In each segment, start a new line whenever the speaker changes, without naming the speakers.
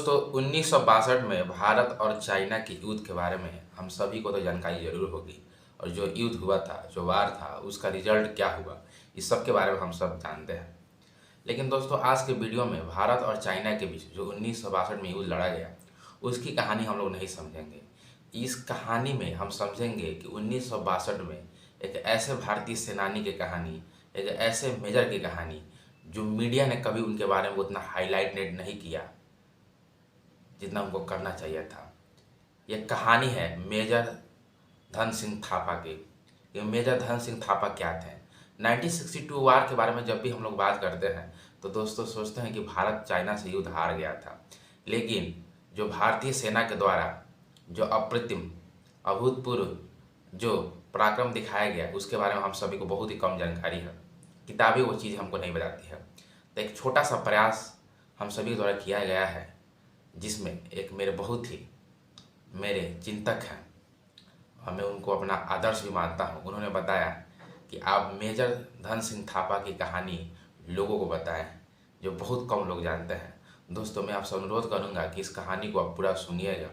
दोस्तों 1962 में भारत और चाइना के युद्ध के बारे में हम सभी को तो जानकारी जरूर होगी। और जो युद्ध हुआ था, जो वार था, उसका रिजल्ट क्या हुआ, इस सब के बारे में हम सब जानते हैं। लेकिन दोस्तों आज के वीडियो में भारत और चाइना के बीच जो 1962 में युद्ध लड़ा गया, उसकी कहानी हम लोग नहीं समझेंगे। इस कहानी में हम समझेंगे कि 1962 में एक ऐसे भारतीय सेनानी की कहानी, एक ऐसे मेजर की कहानी जो मीडिया ने कभी उनके बारे में उतना हाईलाइट नहीं किया जितना उनको करना चाहिए था। यह कहानी है मेजर धन सिंह थापा की। ये मेजर धन सिंह थापा क्या थे? 1962 वार के बारे में जब भी हम लोग बात करते हैं तो दोस्तों सोचते हैं कि भारत चाइना से युद्ध हार गया था। लेकिन जो भारतीय सेना के द्वारा जो अप्रतिम अभूतपूर्व जो पराक्रम दिखाया गया, उसके बारे में हम सभी को बहुत ही कम जानकारी है। किताबें वो चीज़ हमको नहीं बताती है। तो एक छोटा सा प्रयास हम सभी के द्वारा किया गया है, जिसमें एक मेरे चिंतक हैं और मैं उनको अपना आदर्श भी मानता हूं। उन्होंने बताया कि आप मेजर धन सिंह थापा की कहानी लोगों को बताएं, जो बहुत कम लोग जानते हैं। दोस्तों मैं आपसे अनुरोध करूंगा कि इस कहानी को आप पूरा सुनिएगा,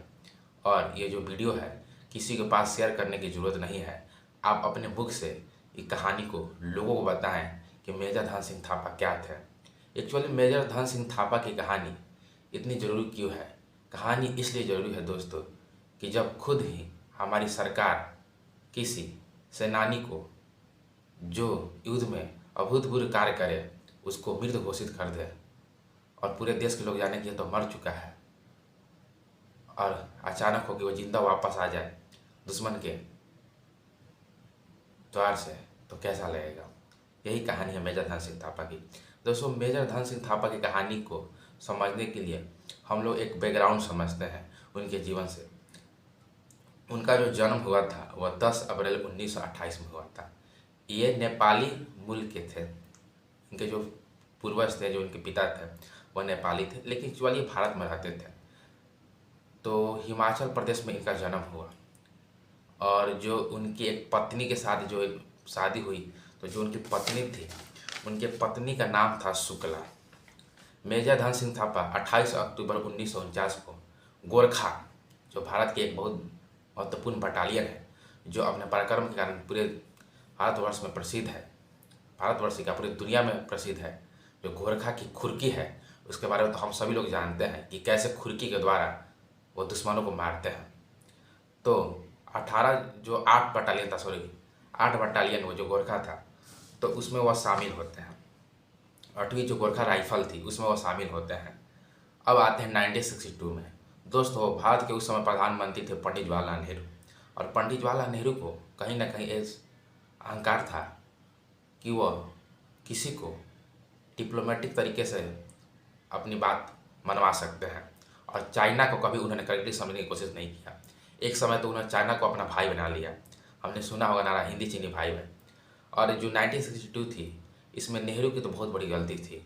और ये जो वीडियो है किसी के पास शेयर करने की ज़रूरत नहीं है। आप अपने बुक से इस कहानी को लोगों को बताएं कि मेजर धन सिंह थापा क्या थे। एक्चुअली मेजर धन सिंह थापा की कहानी इतनी ज़रूरी क्यों है? कहानी इसलिए ज़रूरी है दोस्तों कि जब खुद ही हमारी सरकार किसी सेनानी को जो युद्ध में अभूतपूर्व कार्य करे उसको मृत घोषित कर दे, और पूरे देश के लोग जाने कि ये तो मर चुका है, और अचानक हो कि वो जिंदा वापस आ जाए दुश्मन के द्वार से, तो कैसा लगेगा? यही कहानी है मेजर धन सिंह थापा की। दोस्तों मेजर धन सिंह थापा की कहानी को समझने के लिए हम लोग एक बैकग्राउंड समझते हैं उनके जीवन से। उनका जो जन्म हुआ था वह 10 अप्रैल 1928 में हुआ था। ये नेपाली मूल के थे। इनके जो पूर्वज थे, जो इनके पिता थे, वह नेपाली थे, लेकिन एक्चुअली भारत में रहते थे। तो हिमाचल प्रदेश में इनका जन्म हुआ, और जो उनकी एक पत्नी के साथ जो शादी हुई, तो जो उनकी पत्नी थी, उनके पत्नी का नाम था शुक्ला। मेजर धन सिंह थापा 28 अक्टूबर 1949 को गोरखा, जो भारत की एक बहुत महत्वपूर्ण बटालियन है, जो अपने पराक्रम के कारण पूरे भारतवर्ष में प्रसिद्ध है, भारतवर्ष का पूरी दुनिया में प्रसिद्ध है। जो गोरखा की खुरकी है उसके बारे में तो हम सभी लोग जानते हैं कि कैसे खुरकी के द्वारा वो दुश्मनों को मारते हैं। तो 8 बटालियन था, 8 बटालियन वो जो गोरखा था, तो उसमें वह शामिल होते हैं। 8वीं जो गोरखा राइफल थी उसमें वो शामिल होते हैं। अब आते हैं 1962 में। दोस्तों भारत के उस समय प्रधानमंत्री थे पंडित जवाहरलाल नेहरू, और पंडित जवाहरलाल नेहरू को कहीं ना कहीं अहंकार था कि वह किसी को डिप्लोमेटिक तरीके से अपनी बात मनवा सकते हैं, और चाइना को कभी उन्होंने करीबी समझने की कोशिश नहीं किया। एक समय तो उन्होंने चाइना को अपना भाई बना लिया। हमने सुना होगा नारा, हिंदी चीनी भाई है। और जो 1962 थी, इसमें नेहरू की तो बहुत बड़ी गलती थी।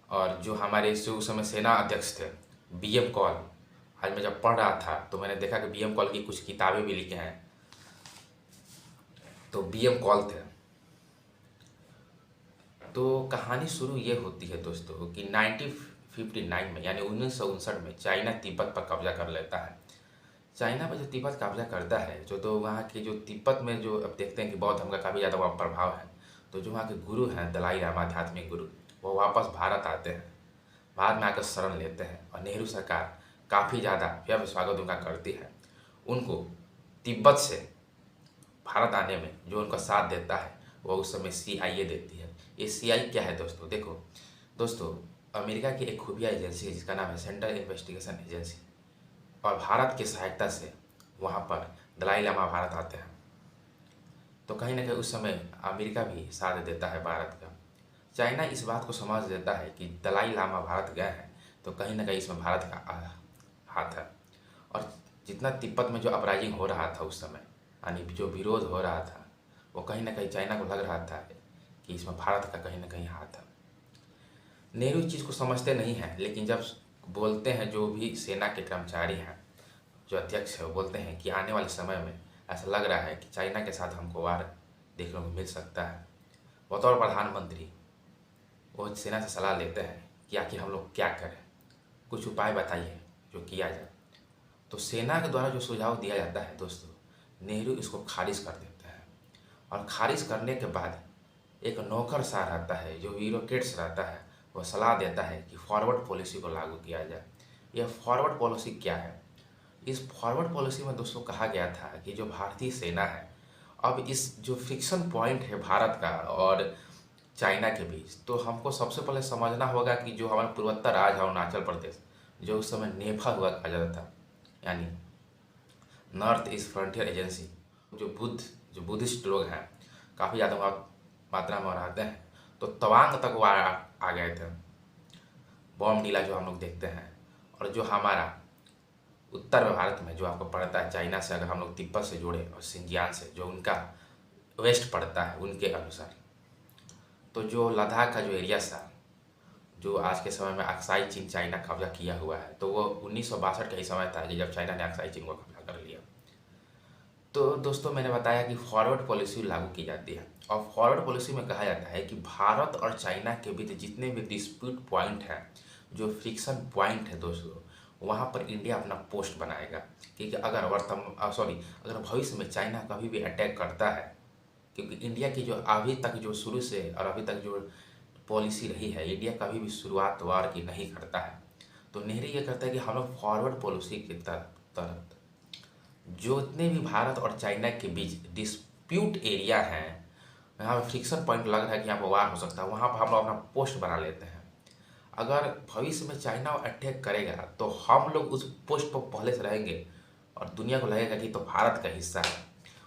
और जो हमारे उस समय सेना अध्यक्ष थे BM कौल, आज मैं जब पढ़ रहा था तो मैंने देखा कि BM कौल की कुछ किताबें भी लिखे हैं। तो BM कौल थे। तो कहानी शुरू ये होती है दोस्तों कि 1959 में, यानी 1959 में चाइना तिब्बत पर कब्जा कर लेता है। चाइना पर जो तिब्बत कब्जा करता है, जो तो वहाँ के जो तिब्बत में जो अब देखते हैं कि बौद्ध धर्म का काफ़ी ज़्यादा वहाँ प्रभाव है, तो जो वहाँ के गुरु हैं दलाई लामा, आध्यात्मिक गुरु, वो वापस भारत आते हैं। भारत में आकर शरण लेते हैं, और नेहरू सरकार काफ़ी ज़्यादा भव्य स्वागत उनका करती है। उनको तिब्बत से भारत आने में जो उनका साथ देता है वो उस समय CIA देती है। ये CIA क्या है दोस्तों? देखो दोस्तों, अमेरिका की एक खुफिया एजेंसी है जिसका नाम है सेंट्रल इन्वेस्टिगेशन एजेंसी, और भारत की सहायता से वहाँ पर दलाई लामा भारत आते हैं। तो कहीं ना कहीं उस समय अमेरिका भी साथ देता है भारत का। चाइना इस बात को समझ देता है कि दलाई लामा भारत गए हैं, तो कहीं ना कहीं इसमें भारत का हाथ है। और जितना तिब्बत में जो अपराइजिंग हो रहा था उस समय, यानी जो विरोध हो रहा था, वो कहीं ना कहीं चाइना को लग रहा था कि इसमें भारत का कहीं ना कहीं हाथ है। नेहरू इस चीज़ को समझते नहीं हैं, लेकिन जब बोलते हैं, जो भी सेना के कर्मचारी हैं, जो अध्यक्ष है, वो बोलते हैं कि आने वाले समय में ऐसा लग रहा है कि चाइना के साथ हमको वार देखने को मिल सकता है। बतौर प्रधानमंत्री वो सेना से सलाह लेते हैं कि आखिर हम लोग क्या करें। कुछ उपाय बताइए जो किया जाए। तो सेना के द्वारा जो सुझाव दिया जाता है दोस्तों, नेहरू इसको खारिज कर देते हैं। और खारिज करने के बाद एक नौकरशाह रहता है जो ब्यूरोक्रेट्स रहता है, वह सलाह देता है कि फॉरवर्ड पॉलिसी को लागू किया जाए। यह फॉरवर्ड पॉलिसी क्या है? इस फॉरवर्ड पॉलिसी में दोस्तों कहा गया था कि जो भारतीय सेना है, अब इस जो फ्रिक्शन पॉइंट है भारत का और चाइना के बीच, तो हमको सबसे पहले समझना होगा कि जो हमारा पूर्वोत्तर राज्य है अरुणाचल प्रदेश, जो उस समय नेफा हुआ कहा जाता था, यानी नॉर्थ ईस्ट फ्रंटियर एजेंसी, जो बुद्धिस्ट लोग हैं काफ़ी ज़्यादा वहाँ मात्रा में रहते हैं, तो तवांग तक वो आ गए थे। बॉम नीला जो हम लोग देखते हैं, और जो हमारा उत्तर भारत में जो आपको पड़ता है चाइना से, अगर हम लोग तिब्बत से जुड़े और सिंजियान से जो उनका वेस्ट पड़ता है उनके अनुसार, तो जो लद्दाख का जो एरिया था, जो आज के समय में अक्साई चीन चाइना कब्जा किया हुआ है, तो वो 1962 का ही समय था जब चाइना ने अक्साई चीन को कब्जा कर लिया। तो दोस्तों मैंने बताया कि फॉरवर्ड पॉलिसी लागू की जाती है, और फॉरवर्ड पॉलिसी में कहा जाता है कि भारत और चाइना के बीच जितने भी डिस्प्यूट पॉइंट हैं, जो फ्रिक्शन पॉइंट है दोस्तों, वहाँ पर इंडिया अपना पोस्ट बनाएगा। क्योंकि अगर अगर भविष्य में चाइना कभी भी अटैक करता है, क्योंकि इंडिया की जो अभी तक जो शुरू से और अभी तक जो पॉलिसी रही है, इंडिया कभी भी शुरुआत वार की नहीं करता है, तो नेहरू ये करता है कि हम लोग फॉरवर्ड पॉलिसी की तरफ जो इतने भी भारत और चाइना के बीच डिस्प्यूट एरिया हैं, यहाँ पर फ्रिक्शन पॉइंट लग रहा है कि यहाँ पर वार हो सकता है, वहाँ पर हम लोग अपना पोस्ट बना लेते हैं। अगर भविष्य में चाइना अटैक करेगा तो हम लोग उस पोस्ट पर पहले से रहेंगे और दुनिया को लगेगा कि तो भारत का हिस्सा है,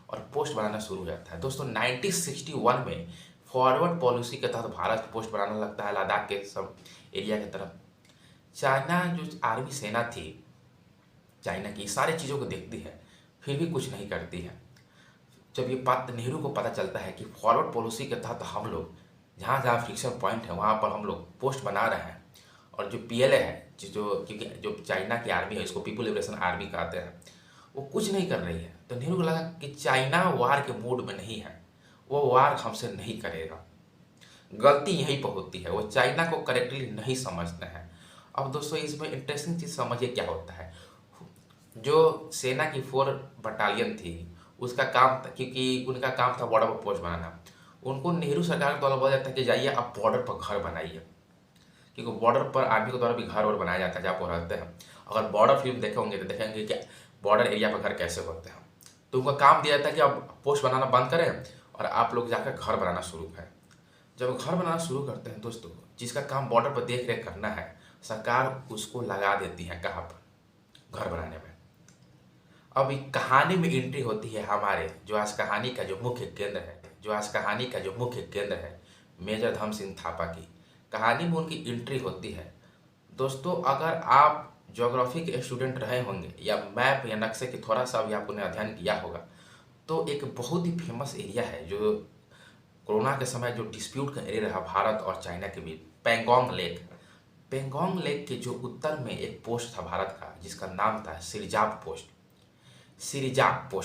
और पोस्ट बनाना शुरू हो जाता है। दोस्तों 1961 में फॉरवर्ड पॉलिसी के तहत भारत पोस्ट बनाने लगता है लद्दाख के सब एरिया की तरफ। चाइना जो आर्मी सेना थी चाइना की सारी चीज़ों को देखती है, फिर भी कुछ नहीं करती है। जब ये बात नेहरू को पता चलता है कि फॉरवर्ड पॉलिसी के तहत हम लोग जहाँ जहाँ फ्रिक्शन पॉइंट है वहाँ पर हम लोग पोस्ट बना रहे हैं, और जो पीएलए है क्योंकि जो चाइना की आर्मी है, इसको पीपुल लिबरेशन आर्मी कहते हैं, वो कुछ नहीं कर रही है, तो नेहरू को लगा कि चाइना वार के मूड में नहीं है, वो वार हमसे नहीं करेगा। गलती यहीं पर होती है, वो चाइना को करेक्टली नहीं समझते हैं। अब दोस्तों इसमें इंटरेस्टिंग चीज़ समझिए क्या होता है। जो सेना की 4 बटालियन थी, उसका काम था, क्योंकि उनका काम था बॉर्डर पर पोस्ट बनाना, उनको नेहरू सरकार के द्वारा बोला जाता है कि जाइए आप बॉर्डर पर घर बनाइए, क्योंकि बॉर्डर पर आर्मी के द्वारा भी घर और बनाया जाता है जहाँ पर रहते हैं। अगर बॉर्डर फिल्म देखे होंगे तो देखेंगे कि बॉर्डर एरिया पर घर कैसे होते हैं। तो उनका काम दिया जाता है कि आप पोस्ट बनाना बंद करें और आप लोग जाकर घर बनाना शुरू करें। जब घर बनाना शुरू करते हैं दोस्तों, जिसका काम बॉर्डर पर देख रेख करना है, सरकार उसको लगा देती है कहाँ पर, घर बनाने में। अब कहानी में एंट्री होती है हमारे जो आज कहानी का जो मुख्य केंद्र है मेजर धर्म सिंह थापा की। कहानी में उनकी एंट्री होती है। दोस्तों अगर आप ज्योग्राफी के स्टूडेंट रहे होंगे या मैप या नक्शे की थोड़ा सा भी आपने अध्ययन किया होगा, तो एक बहुत ही फेमस एरिया है जो कोरोना के समय जो डिस्प्यूट का एरिया रहा भारत और चाइना के बीच, पेंगोंग लेक। पेंगोंग लेक के जो उत्तर में एक पोस्ट था भारत का, जिसका नाम था सिरिजाप पोस्ट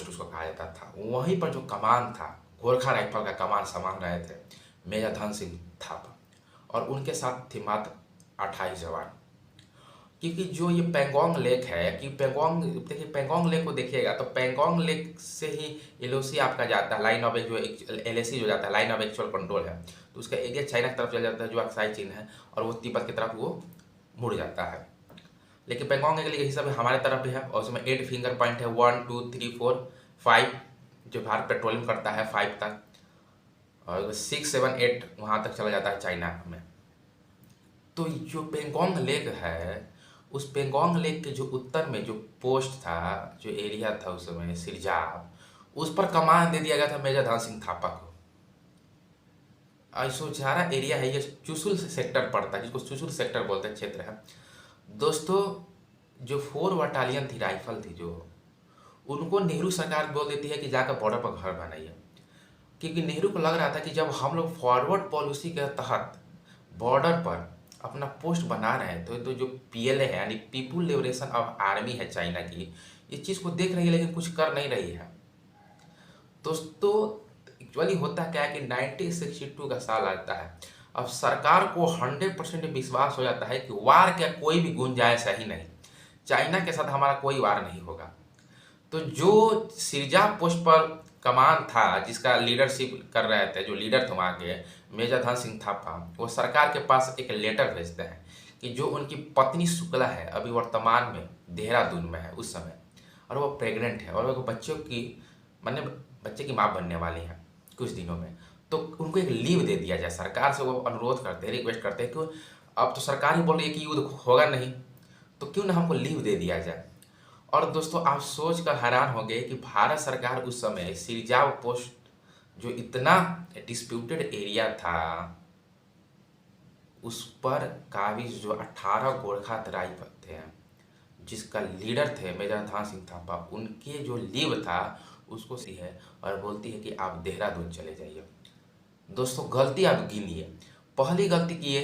उसको कहा जाता था। वहीं पर जो कमान था, गोरखा राइफल का कमान संभाल रहे थे मेजर धन सिंह थापा, और उनके साथ थे मात्र 28 जवान। क्योंकि जो ये पेंगोंग लेक है, कि पेंगोंग लेक को देखिएगा तो पेंगोंग लेक से ही एलओसी आपका जाता है, लाइन ऑफ जो एलएसी जो जाता है, लाइन ऑफ एक्चुअल कंट्रोल है, तो उसका एरिया चाइना की तरफ चल जाता है जो अक्साई चीन है, और वो तिब्बत की तरफ वो मुड़ जाता है। लेकिन पेंगोंग लेक के हिसाब से हमारे तरफ भी है, और उसमें 8 फिंगर पॉइंट है, 1 2 3 4 5, जो भारत पेट्रोलिंग करता है 5 तक, और 6 7 8 वहाँ तक चला जाता है चाइना में। तो जो पेंगोंग लेक है, उस पेंगोंग लेक के जो उत्तर में जो पोस्ट था, जो एरिया था उस समय सिरजाप, उस पर कमान दे दिया गया था मेजर धन सिंह थापा को। सारा एरिया है, ये चुशुल सेक्टर पड़ता है, जिसको चुशुल सेक्टर बोलते हैं, क्षेत्र है। दोस्तों जो 4 बटालियन थी, राइफल थी, जो उनको नेहरू सरकार बोल देती है कि जाकर बॉर्डर पर घर बनाइए, क्योंकि नेहरू को लग रहा था कि जब हम लोग फॉरवर्ड पॉलिसी के तहत बॉर्डर पर अपना पोस्ट बना रहे हैं, तो जो पीएलए है यानी पीपुल लिबरेशन ऑफ आर्मी है चाइना की, इस चीज़ को देख रही है लेकिन कुछ कर नहीं रही है। दोस्तों एक्चुअली होता क्या है कि 1962 का साल आता है, अब सरकार को 100% विश्वास हो जाता है कि वार का कोई भी गुंजाइश ही नहीं, चाइना के साथ हमारा कोई वार नहीं होगा। तो जो सिरजा पोस्ट पर कमान था, जिसका लीडरशिप कर रहे थे, जो लीडर थे वहाँ के, मेजर धन सिंह थापा, वो सरकार के पास एक लेटर भेजते हैं कि जो उनकी पत्नी शुक्ला है अभी वर्तमान में देहरादून में है उस समय, और वो प्रेग्नेंट है और वो बच्चों की मैंने बच्चे की माँ बनने वाली है कुछ दिनों में, तो उनको एक लीव दे दिया जाए। सरकार से वो अनुरोध करते हैं, रिक्वेस्ट करते हैं कि अब तो सरकार ही बोल रही है कि युद्ध होगा नहीं, तो क्यों ना हमको लीव दे दिया जाए। और दोस्तों आप सोच कर हैरान हो गए कि भारत सरकार उस समय सिरजाव पोस्ट जो इतना डिस्प्यूटेड एरिया था उस पर काबिज जो 18 गोरखा तराई थे, जिसका लीडर थे मेजर ध्यान सिंह थापा, उनके जो लीव था उसको सी है और बोलती है कि आप देहरादून चले जाइए। दोस्तों गलती आप गिनिए। पहली गलती की है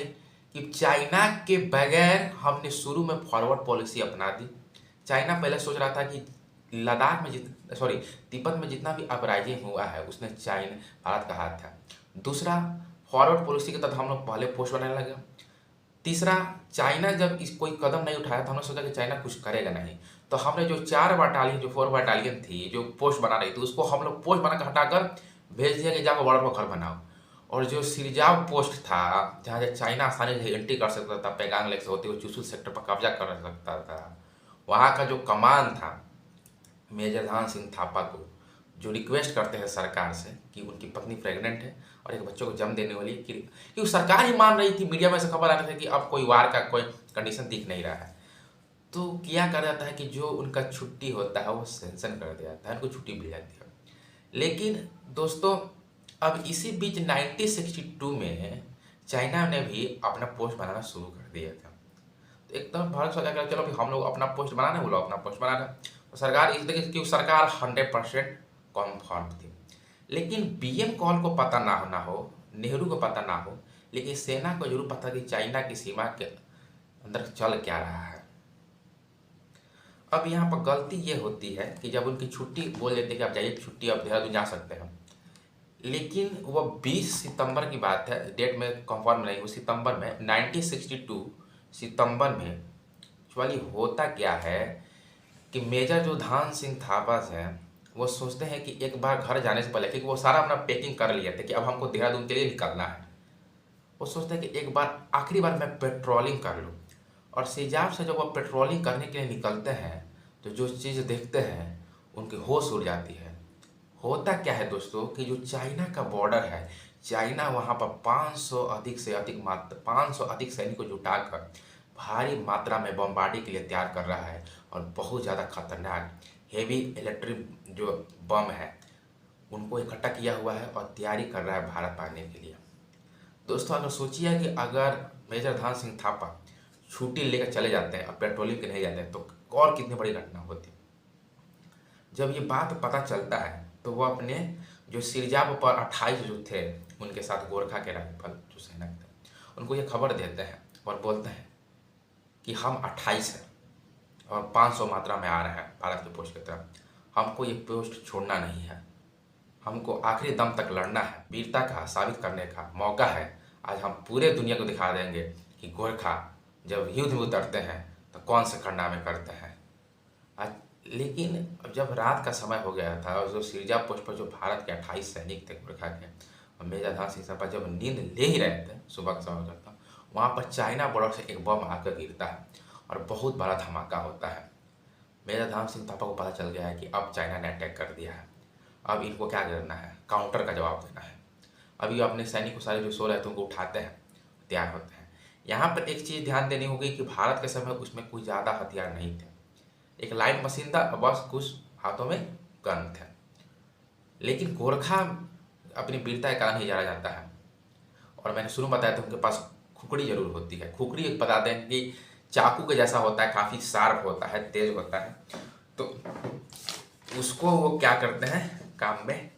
कि चाइना के बगैर हमने शुरू में फॉरवर्ड पॉलिसी अपना दी। चाइना पहले सोच रहा था कि लद्दाख में तिब्बत में जितना भी अपराइजिंग हुआ है उसने चाइना भारत का हाथ था। दूसरा, फॉरवर्ड पॉलिसी के तहत हम लोग पहले पोस्ट बनाने लगे। तीसरा, चाइना जब इस कोई कदम नहीं उठाया तो हमने सोचा कि चाइना कुछ करेगा नहीं, तो हमने जो 4 बटालियन जो 4 बटालियन थी जो पोस्ट बना रही थी उसको हम लोग पोस्ट बना कर हटाकर भेज दिया कि जाकर बॉर्डर पर घर बनाओ। और जो सिरजाव पोस्ट था जहाँ से चाइना आसानी से एंट्री कर सकता था, पैगांग लेक से होते हुए चुशुल सेक्टर पर कब्जा कर सकता था, वहाँ का जो कमान था मेजर ध्यान सिंह थापा को जो रिक्वेस्ट करते हैं सरकार से कि उनकी पत्नी प्रेग्नेंट है और एक बच्चों को जन्म देने वाली है, क्योंकि सरकार ही मान रही थी, मीडिया में से खबर आ रही थी कि अब कोई वार का कोई कंडीशन दिख नहीं रहा है, तो क्या कर जाता है कि जो उनका छुट्टी होता है वो सेंशन कर दिया जाता है, उनको छुट्टी मिल जाती है। लेकिन दोस्तों अब इसी बीच 1962 में चाइना ने भी अपना पोस्ट बनाना शुरू कर दिया था। तो एकदम भारत सोचा कि चलो भी हम लोग अपना पोस्ट बनाने, वो लोग अपना पोस्ट बनाना। तो सरकार इस देखिए कि सरकार 100% कॉन्फर्म थी। लेकिन बीएम कॉल को पता ना हो, नेहरू को पता ना हो, लेकिन सेना को जरूर पता कि चाइना की सीमा के अंदर चल क्या रहा है। अब यहाँ पर गलती ये होती है कि जब उनकी छुट्टी बोल देते कि आप जाइए छुट्टी, आप देहरादून जा सकते हैं, लेकिन वो 20 सितंबर की बात है, डेट में कंफर्म नहीं, वो सितंबर में 1962 सितंबर में एक्चुअली होता क्या है कि मेजर जो ध्यान सिंह थापा हैं वो सोचते हैं कि एक बार घर जाने से पहले, क्योंकि वो सारा अपना पैकिंग कर लिया था कि अब हमको देहरादून के लिए निकलना है, वो सोचते हैं कि एक बार आखिरी बार मैं पेट्रोलिंग कर लूँ। और सिरजाव से जब वो पेट्रोलिंग करने के लिए निकलते हैं तो जो चीज़ देखते हैं उनकी होश उड़ जाती है। होता क्या है दोस्तों कि जो चाइना का बॉर्डर है, चाइना वहाँ पर 500 अधिक सैनिकों को जुटाकर भारी मात्रा में बमबारी के लिए तैयार कर रहा है और बहुत ज़्यादा खतरनाक हेवी इलेक्ट्रिक जो बम है उनको इकट्ठा किया हुआ है और तैयारी कर रहा है भारत आने के लिए। दोस्तों अगर सोचिए कि अगर मेजर ध्यान सिंह थापा छुट्टी लेकर चले जाते हैं और पेट्रोलिंग के नहीं जाते हैं तो और कितनी बड़ी घटना होती। जब ये बात पता चलता है तो वो अपने जो सिरजाव पर 28 जो थे उनके साथ गोरखा के राइफल जो सैनिक थे उनको ये खबर देते हैं और बोलते हैं कि हम 28 हैं और 500 मात्रा में आ रहे हैं भारत की पोस्ट की तरफ, हमको ये पोस्ट छोड़ना नहीं है, हमको आखिरी दम तक लड़ना है, वीरता का साबित करने का मौका है। आज हम पूरे दुनिया को दिखा देंगे कि गोरखा जब युद्ध में उतरते हैं तो कौन से कारनामे करते हैं। आज लेकिन अब जब रात का समय हो गया था और जो सिरजा पोस्ट पर जो भारत के 28 सैनिक थे गोरखा के और मेजर ध्यान सिंह थापा जब नींद ले ही रहे थे, सुबह का समय हो जाता, वहाँ पर चाइना बॉर्डर से एक बम आकर गिरता है और बहुत बड़ा धमाका होता है। मेजर ध्यान सिंह थापा को पता चल गया है कि अब चाइना ने अटैक कर दिया है, अब इनको क्या करना है, काउंटर का जवाब देना है। अभी अपने सैनिक को सारे जो सो रहे थे उनको उठाते हैं, तैयार होते हैं। यहाँ पर एक चीज़ ध्यान देनी होगी कि भारत के समय उसमें कुछ ज़्यादा हथियार नहीं थे, एक लाइट मशीन था, बस कुछ हाथों में गन थे। लेकिन गोरखा अपनी वीरता के कारण ही जाना जाता है। और मैंने शुरू में बताया था उनके पास खुकड़ी जरूर होती है। खुकड़ी एक बता दें कि चाकू के जैसा होता है, काफ़ी शार्प होता है, तेज होता है, तो उसको वो क्या करते हैं काम में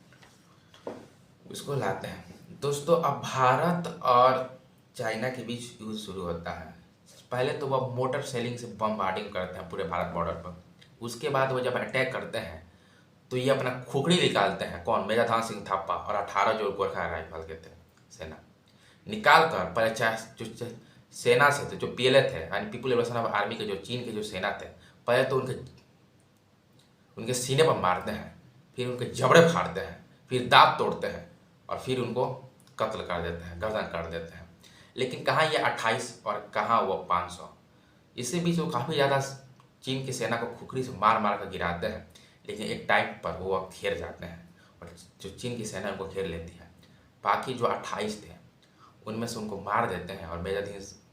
उसको लाते हैं। दोस्तों अब भारत और चाइना के बीच युद्ध शुरू होता है। पहले तो वह मोटर सेलिंग से बमबार्डिंग करते हैं पूरे भारत बॉर्डर पर। उसके बाद वो जब अटैक करते हैं तो ये अपना खुखड़ी निकालते हैं, कौन, मेजर ध्यान सिंह थापा और 18 जो गोरखा राइफल के थे सेना, निकाल कर पहले चाहे जो सेना से थे, जो पीएलए थे यानी पीपुल लिबरेशन ऑफ आर्मी के जो चीन के जो सेना थे, पहले तो उनके उनके सीने पर मारते हैं, फिर उनके जबड़े फाड़ते हैं, फिर दांत तोड़ते हैं और फिर उनको कत्ल कर देते हैं, गर्दन कर देते हैं। लेकिन कहाँ ये 28 और कहाँ वो 500। इससे भी जो काफ़ी ज़्यादा चीन की सेना को खुखरी से मार मार कर गिराते हैं, लेकिन एक टाइम पर वो अब घेर जाते हैं और जो चीन की सेना उनको घेर लेती है। बाकी जो 28 थे उनमें से उनको मार देते हैं और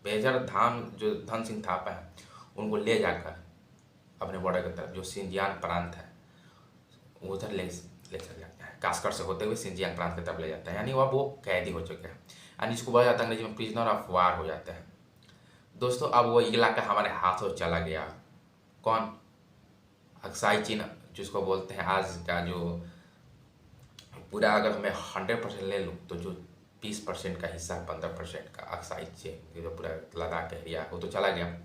मेजर धाम जो धन सिंह थापा है उनको ले जाकर अपने बॉर्डर की तरफ जो सिंजियान प्रांत है उधर ले चल जाते हैं। कास्कर से होते हुए सिंजियान प्रांत की तरफ ले जाते हैं, यानी वह वो कैदी हो चुके हैं, यानी इसको बोला जाता है अंग्रेजी में प्रिजनर ऑफ वार हो जाते हैं। दोस्तों अब वो इलाका हमारे हाथों चला गया। कौन? अक्साई चीन जिसको बोलते हैं आज का जो पूरा, अगर मैं 100% ले लूँ तो जो 20% का हिस्सा 15% का अक्साई चीन जो पूरा लद्दाख का एरिया वो तो चला गया।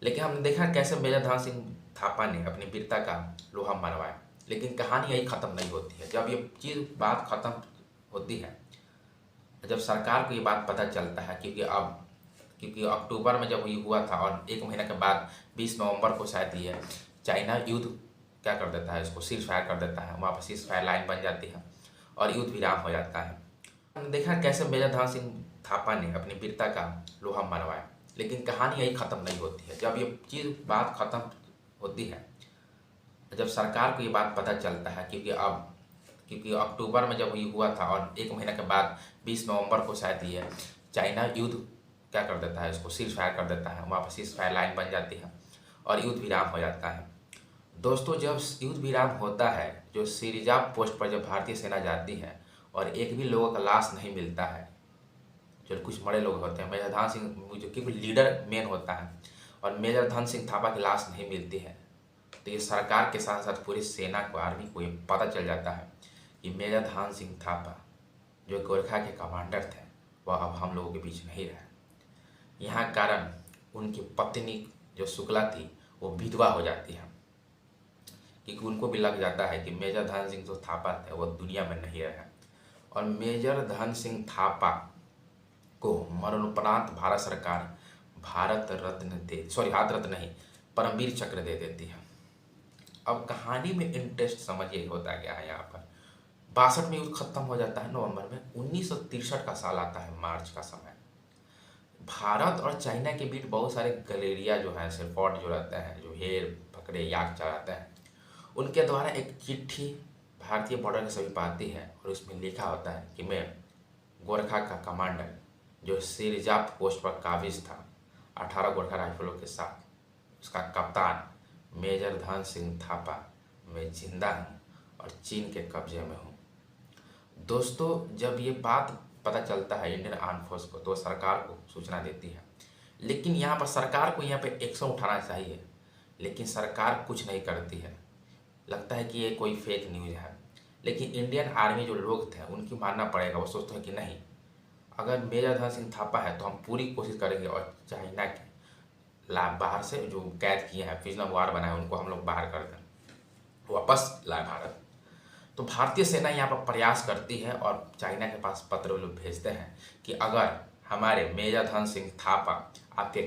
लेकिन हमने देखा कैसे मेजर ध्यान सिंह थापा ने अपनी वीरता का लोहा मनवाया। लेकिन कहानी यही ख़त्म नहीं होती है। जब ये चीज़ बात ख़त्म होती है, जब सरकार को ये बात पता चलता है, क्योंकि अक्टूबर में जब ये हुआ था और 1 महीने के बाद 20 नवंबर को शायद ये चाइना युद्ध क्या कर देता है, इसको सीज फायर कर देता है, वहाँ पर सीज फायर लाइन बन जाती है और युद्ध विराम हो जाता है। हमने देखा कैसे मेजर ध्यान सिंह थापा ने अपनी वीरता का लोहा मनवाया। लेकिन कहानी यही ख़त्म नहीं होती है। जब ये चीज़ बात ख़त्म होती है, जब सरकार को ये बात पता चलता है, क्योंकि अक्टूबर में जब ये हुआ था और 1 महीने के बाद 20 नवंबर को शायद ये चाइना युद्ध क्या कर देता है, इसको सीज फायर कर देता है, वहाँ पर सीज फायर लाइन बन जाती है और युद्ध विराम हो जाता है। दोस्तों जब युद्ध विराम होता है, जो सिरिजाप पोस्ट पर जब भारतीय सेना जाती है और एक भी लोगों का लाश नहीं मिलता है, जो कुछ बड़े लोग होते हैं, मेजर धन सिंह जो कि लीडर मेन होता है, और मेजर धन सिंह थापा की लाश नहीं मिलती है, तो ये सरकार के साथ साथ पूरी सेना को, आर्मी को ये पता चल जाता है कि मेजर धन सिंह थापा जो गोरखा के कमांडर थे वह अब हम लोगों के बीच नहीं रहे। यहाँ कारण उनकी पत्नी जो शुक्ला थी वो विधवा हो जाती है, क्योंकि उनको भी लग जाता है कि मेजर धन सिंह जो थापा थे वो दुनिया में नहीं रहे। और मेजर धन सिंह थापा को मरणोपरांत भारत सरकार भारत रत्न नहीं, परमवीर चक्र दे देती है। अब कहानी में इंटरेस्ट समझिए होता गया है। यहाँ पर 62 में युद्ध खत्म हो जाता है नवंबर में। 1963 का साल आता है, मार्च का समय। भारत और चाइना के बीच बहुत सारे गलेरिया जो है, सिरफॉट जो रहते हैं, जो हेर पकड़े याक चलाते हैं, उनके द्वारा एक चिट्ठी भारतीय बॉर्डर के समीप आती है और उसमें लिखा होता है कि मैं गोरखा का कमांडर जो सिरजाप पोस्ट पर काबिज था 18 गोरखा राइफलों के साथ, उसका कप्तान मेजर धन सिंह थापा, मैं जिंदा हूँ और चीन के कब्जे में हूँ। दोस्तों जब ये बात पता चलता है इंडियन आर्म फोर्स को, तो सरकार को सूचना देती है। लेकिन यहाँ पर सरकार को यहाँ पे एक्शन उठाना चाहिए, लेकिन सरकार कुछ नहीं करती है। लगता है कि ये कोई फेक न्यूज़ है। लेकिन इंडियन आर्मी जो लोग थे उनकी मानना पड़ेगा। वो सोचते हैं कि नहीं, अगर मेजर धन सिंह थापा है तो हम पूरी कोशिश करेंगे और चाइना के बाहर से जो कैद किए हैं, प्रिजनर वार बनाए, उनको हम लोग बाहर कर दें, वापस लाए भारत। तो भारतीय सेना यहाँ पर प्रयास करती है और चाइना के पास पत्र वो लोग भेजते हैं कि अगर हमारे मेजर धन सिंह थापा आपके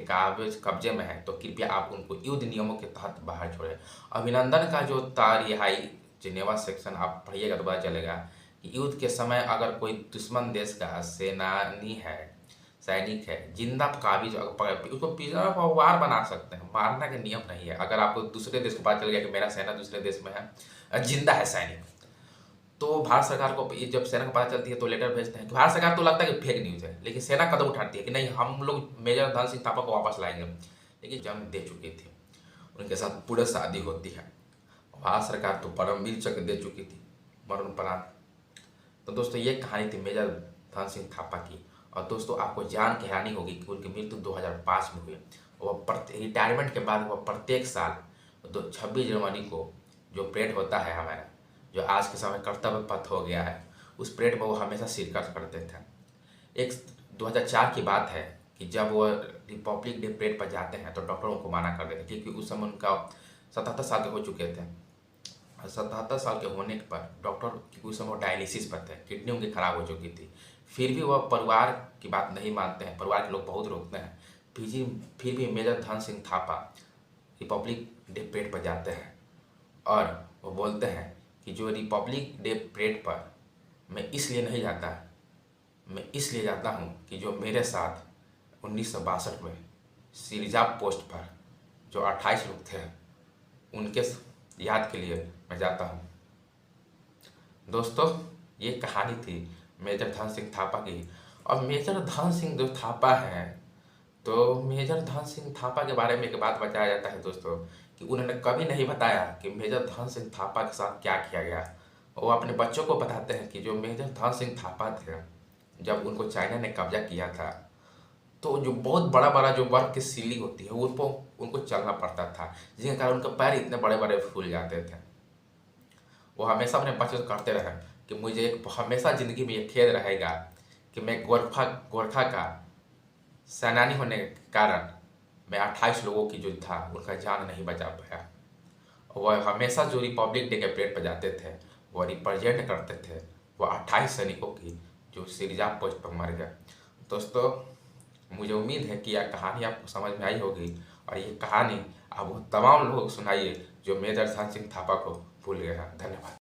कब्जे में है तो कृपया आप उनको युद्ध नियमों के तहत बाहर छोड़ें। अभिनंदन का जो तारिहाई जिनेवा सेक्शन आप पढ़िएगा तो पता चलेगा कि युद्ध के समय अगर कोई दुश्मन देश का सेनानी है, सैनिक है, जिंदा काबिज उसको प्रिजनर ऑफ वार बना सकते हैं, मारना का नियम नहीं है। अगर आपको दूसरे देश को पता चल गया कि मेरा सेना दूसरे देश में है, जिंदा है सैनिक, तो भारत सरकार को जब सेना को पता चलती है तो लेटर भेजते हैं कि भारत सरकार तो लगता है कि फेक न्यूज़ है, लेकिन सेना कदम उठाती है कि नहीं, हम लोग मेजर धन सिंह थापा को वापस लाएंगे। लेकिन जन्म दे चुकी थी, उनके साथ पूरा शादी होती है, भारत सरकार तो परमवीर चक्र दे चुकी थी मरणोपरांत। तो दोस्तों ये कहानी थी मेजर धन सिंह थापा की। और दोस्तों आपको जान के हैरानी होगी कि उनकी मृत्यु 2005 में हुई। वह रिटायरमेंट के बाद वह प्रत्येक साल 26 जनवरी को जो परेड होता है हमारा, जो आज के समय कर्तव्य पथ हो गया है, उस परेड में वो हमेशा शिरकत करते थे। एक 2004 की बात है कि जब वो रिपब्लिक डे परेड पर जाते हैं तो डॉक्टर उनको मना कर देते, क्योंकि उस समय उनका 77 साल के हो चुके थे। 77 साल के होने पर डॉक्टर, क्योंकि उस समय वो डायलिसिस पर थे, किडनी उनकी खराब हो चुकी थी, फिर भी वह परिवार की बात नहीं मानते हैं, परिवार के लोग बहुत रोकते हैं। फिर भी major Dhan Singh Thapa Republic day parade पर जाते हैं और वो बोलते हैं कि जो रिपब्लिक डे परेड पर मैं इसलिए नहीं जाता, मैं इसलिए जाता हूँ कि जो मेरे साथ 1962 में सिरजाप पोस्ट पर जो 28 लोग थे उनके याद के लिए मैं जाता हूँ। दोस्तों, ये कहानी थी मेजर धन सिंह थापा की। और मेजर धन सिंह जो थापा हैं, तो मेजर धन सिंह थापा के बारे में एक बात बताया जाता है दोस्तों कि उन्होंने कभी नहीं बताया कि मेजर धन सिंह थापा के साथ क्या किया गया। वो अपने बच्चों को बताते हैं कि जो मेजर धन सिंह थापा थे, जब उनको चाइना ने कब्जा किया था तो जो बहुत बड़ा बड़ा जो बर्फ की सीढ़ी होती है उनको चलना पड़ता था, जिसके कारण उनके पैर इतने बड़े बड़े फूल जाते थे। वो हमेशा अपने बच्चों से करते रहे कि मुझे एक हमेशा ज़िंदगी में ये खेद रहेगा कि मैं गोरखा का सेनानी होने के कारण मैं 28 लोगों की जो था उनका जान नहीं बचा पाया। वह हमेशा जो रिपब्लिक डे के परेड पर जाते थे वह रिप्रेजेंट करते थे वो 28 सैनिकों की जो सिरजाप पोस्ट पर मर गए। दोस्तों, मुझे उम्मीद है कि यह कहानी आपको समझ में आई होगी और ये कहानी आप तमाम लोगों को सुनाइए जो मेजर ध्यान सिंह थापा को भूल गए हैं। धन्यवाद।